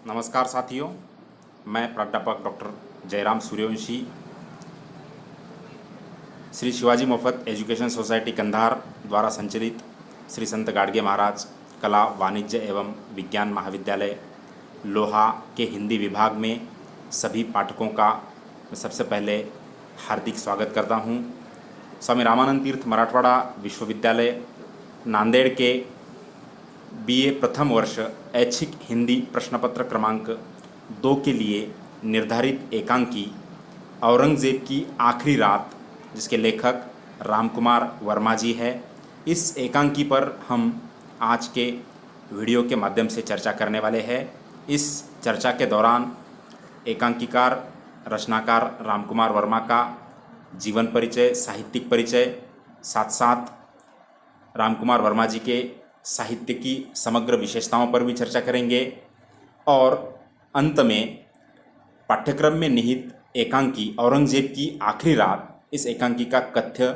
नमस्कार साथियों, मैं प्राध्यापक डॉक्टर जयराम सूर्यवंशी श्री शिवाजी मुफ्त एजुकेशन सोसाइटी कंधार द्वारा संचालित श्री संत गाडगे महाराज कला वाणिज्य एवं विज्ञान महाविद्यालय लोहा के हिंदी विभाग में सभी पाठकों का मैं सबसे पहले हार्दिक स्वागत करता हूं। स्वामी रामानंद तीर्थ मराठवाड़ा विश्वविद्यालय नांदेड़ के बीए प्रथम वर्ष ऐच्छिक हिंदी प्रश्नपत्र क्रमांक 2 के लिए निर्धारित एकांकी औरंगज़ेब की आखिरी रात, जिसके लेखक रामकुमार वर्मा जी है, इस एकांकी पर हम आज के वीडियो के माध्यम से चर्चा करने वाले हैं। इस चर्चा के दौरान एकांकीकार रचनाकार रामकुमार वर्मा का जीवन परिचय, साहित्यिक परिचय, साथ साथ रामकुमार वर्मा जी के साहित्य की समग्र विशेषताओं पर भी चर्चा करेंगे और अंत में पाठ्यक्रम में निहित एकांकी औरंगज़ेब की आखिरी रात, इस एकांकी का कथ्य,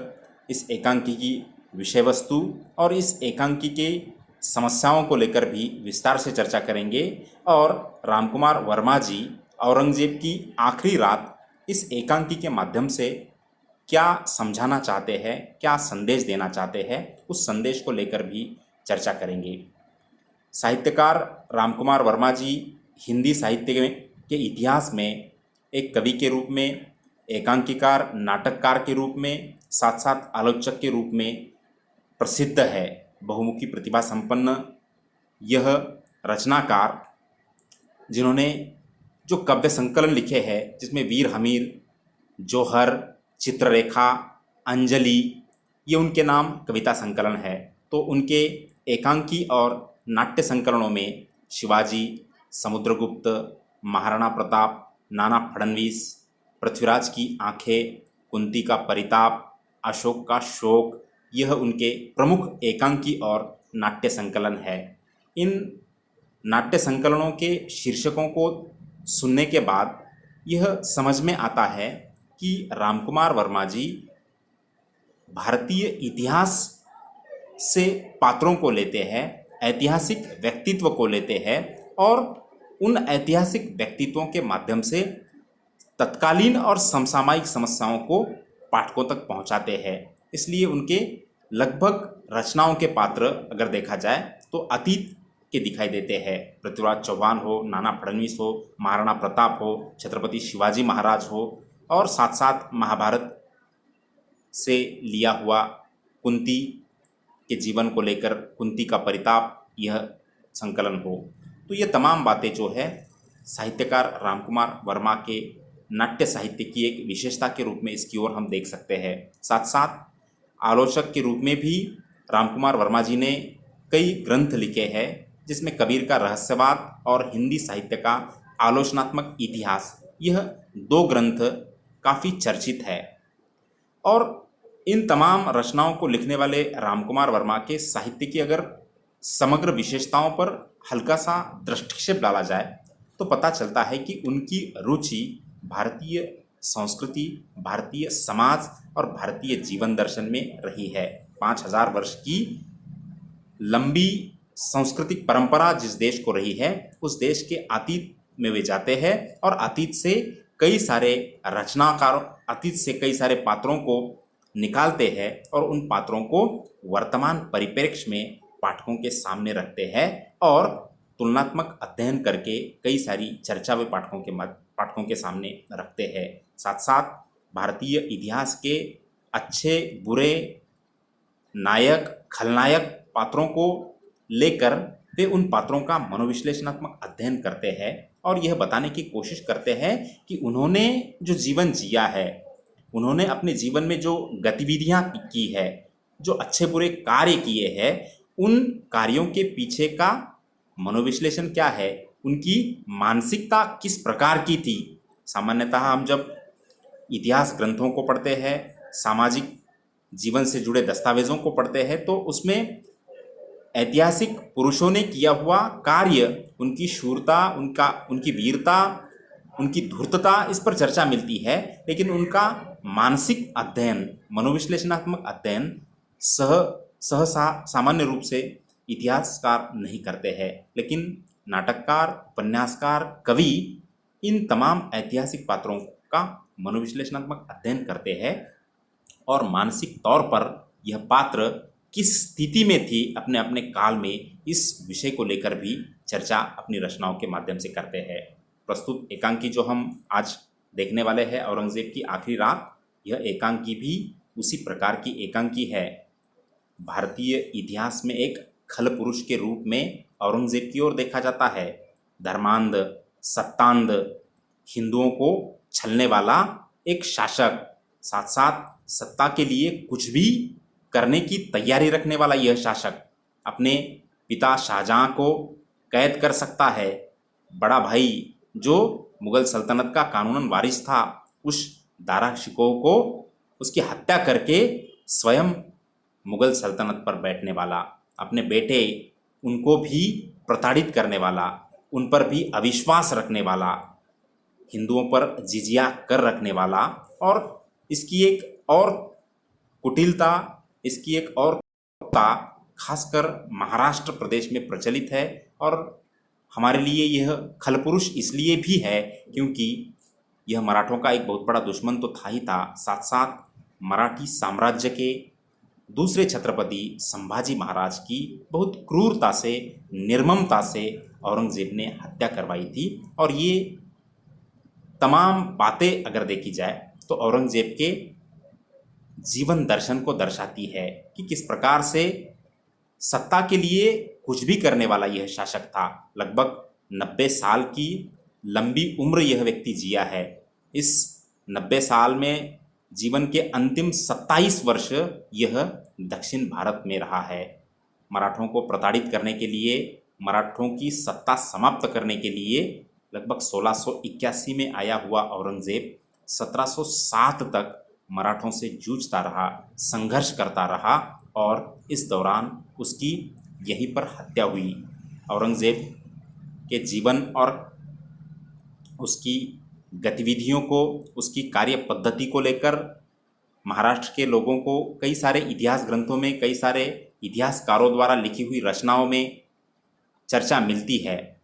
इस एकांकी की विषय वस्तु और इस एकांकी के समस्याओं को लेकर भी विस्तार से चर्चा करेंगे और रामकुमार वर्मा जी औरंगज़ेब की आखिरी रात इस एकांकी के माध्यम से क्या समझाना चाहते हैं, क्या संदेश देना चाहते हैं, उस संदेश को लेकर भी चर्चा करेंगे। साहित्यकार रामकुमार वर्मा जी हिंदी साहित्य के इतिहास में एक कवि के रूप में, एकांकीकार, नाटककार के रूप में, साथ साथ आलोचक के रूप में प्रसिद्ध है। बहुमुखी प्रतिभा संपन्न यह रचनाकार, जिन्होंने जो काव्य संकलन लिखे हैं, जिसमें वीर हमीर, जौहर, चित्ररेखा, अंजलि, ये उनके नाम कविता संकलन है। तो उनके एकांकी और नाट्य संकलनों में शिवाजी, समुद्रगुप्त, महाराणा प्रताप, नाना फडणवीस, पृथ्वीराज की आंखें, कुंती का परिताप, अशोक का शोक, यह उनके प्रमुख एकांकी और नाट्य संकलन है। इन नाट्य संकलनों के शीर्षकों को सुनने के बाद यह समझ में आता है कि रामकुमार वर्मा जी भारतीय इतिहास से पात्रों को लेते हैं, ऐतिहासिक व्यक्तित्व को लेते हैं और उन ऐतिहासिक व्यक्तित्वों के माध्यम से तत्कालीन और समसामयिक समस्याओं को पाठकों तक पहुंचाते हैं। इसलिए उनके लगभग रचनाओं के पात्र अगर देखा जाए तो अतीत के दिखाई देते हैं। पृथ्वीराज चौहान हो, नाना फडणवीस हो, महाराणा प्रताप हो, छत्रपति शिवाजी महाराज हो और साथ साथ महाभारत से लिया हुआ कुंती के जीवन को लेकर कुंती का परिताप, यह संकलन हो। तो ये तमाम बातें जो है साहित्यकार रामकुमार वर्मा के नाट्य साहित्य की एक विशेषता के रूप में इसकी ओर हम देख सकते हैं। साथ साथ आलोचक के रूप में भी रामकुमार वर्मा जी ने कई ग्रंथ लिखे हैं, जिसमें कबीर का रहस्यवाद और हिंदी साहित्य का आलोचनात्मक इतिहास, यह 2 ग्रंथ काफ़ी चर्चित है। और इन तमाम रचनाओं को लिखने वाले रामकुमार वर्मा के साहित्य की अगर समग्र विशेषताओं पर हल्का सा दृष्टिक्षेप डाला जाए तो पता चलता है कि उनकी रुचि भारतीय संस्कृति, भारतीय समाज और भारतीय जीवन दर्शन में रही है। 5000 वर्ष की लंबी सांस्कृतिक परंपरा जिस देश को रही है, उस देश के अतीत में वे जाते हैं और अतीत से कई सारे रचनाकार, अतीत से कई सारे पात्रों को निकालते हैं और उन पात्रों को वर्तमान परिप्रेक्ष्य में पाठकों के सामने रखते हैं और तुलनात्मक अध्ययन करके कई सारी चर्चा वे पाठकों के सामने रखते हैं। साथ साथ भारतीय इतिहास के अच्छे बुरे, नायक, खलनायक पात्रों को लेकर वे उन पात्रों का मनोविश्लेषणात्मक अध्ययन करते हैं और यह बताने की कोशिश करते हैं कि उन्होंने जो जीवन जिया है, उन्होंने अपने जीवन में जो गतिविधियां की है, जो अच्छे बुरे कार्य किए हैं, उन कार्यों के पीछे का मनोविश्लेषण क्या है, उनकी मानसिकता किस प्रकार की थी। सामान्यतः हम जब इतिहास ग्रंथों को पढ़ते हैं, सामाजिक जीवन से जुड़े दस्तावेज़ों को पढ़ते हैं, तो उसमें ऐतिहासिक पुरुषों ने किया हुआ कार्य, उनकी शूरता, उनकी वीरता, उनकी धूर्तता, इस पर चर्चा मिलती है, लेकिन उनका मानसिक अध्ययन, मनोविश्लेषणात्मक अध्ययन सामान्य रूप से इतिहासकार नहीं करते हैं। लेकिन नाटककार, उपन्यासकार, कवि इन तमाम ऐतिहासिक पात्रों का मनोविश्लेषणात्मक अध्ययन करते हैं और मानसिक तौर पर यह पात्र किस स्थिति में थी अपने अपने काल में, इस विषय को लेकर भी चर्चा अपनी रचनाओं के माध्यम से करते हैं। प्रस्तुत एकांकी जो हम आज देखने वाले हैं, औरंगजेब की आखिरी रात, यह एकांकी भी उसी प्रकार की एकांकी है। भारतीय इतिहास में एक खल पुरुष के रूप में औरंगजेब की ओर देखा जाता है। धर्मांध, सत्तांध, हिंदुओं को छलने वाला एक शासक, साथ साथ सत्ता के लिए कुछ भी करने की तैयारी रखने वाला यह शासक अपने पिता शाहजहां को कैद कर सकता है। बड़ा भाई जो मुगल सल्तनत का कानूनन वारिस था, उस दारा शिकोह को उसकी हत्या करके स्वयं मुगल सल्तनत पर बैठने वाला, अपने बेटे उनको भी प्रताड़ित करने वाला, उन पर भी अविश्वास रखने वाला, हिंदुओं पर जिजिया कर रखने वाला, और इसकी एक और कुटिलता, इसकी एक और का खासकर महाराष्ट्र प्रदेश में प्रचलित है। और हमारे लिए यह खलपुरुष इसलिए भी है क्योंकि यह मराठों का एक बहुत बड़ा दुश्मन तो था ही था, साथ साथ मराठी साम्राज्य के दूसरे छत्रपति संभाजी महाराज की बहुत क्रूरता से, निर्ममता से औरंगजेब ने हत्या करवाई थी। और ये तमाम बातें अगर देखी जाए तो औरंगजेब के जीवन दर्शन को दर्शाती है कि किस प्रकार से सत्ता के लिए कुछ भी करने वाला यह शासक था। लगभग 90 साल की लंबी उम्र यह व्यक्ति जिया है। इस 90 साल में जीवन के अंतिम 27 वर्ष यह दक्षिण भारत में रहा है। मराठों को प्रताड़ित करने के लिए, मराठों की सत्ता समाप्त करने के लिए लगभग 1681 में आया हुआ औरंगजेब 1707 तक मराठों से जूझता रहा, संघर्ष करता रहा, और इस दौरान उसकी यहीं पर हत्या हुई। औरंगजेब के जीवन और उसकी गतिविधियों को, उसकी कार्य पद्धति को लेकर महाराष्ट्र के लोगों को कई सारे इतिहास ग्रंथों में, कई सारे इतिहासकारों द्वारा लिखी हुई रचनाओं में चर्चा मिलती है।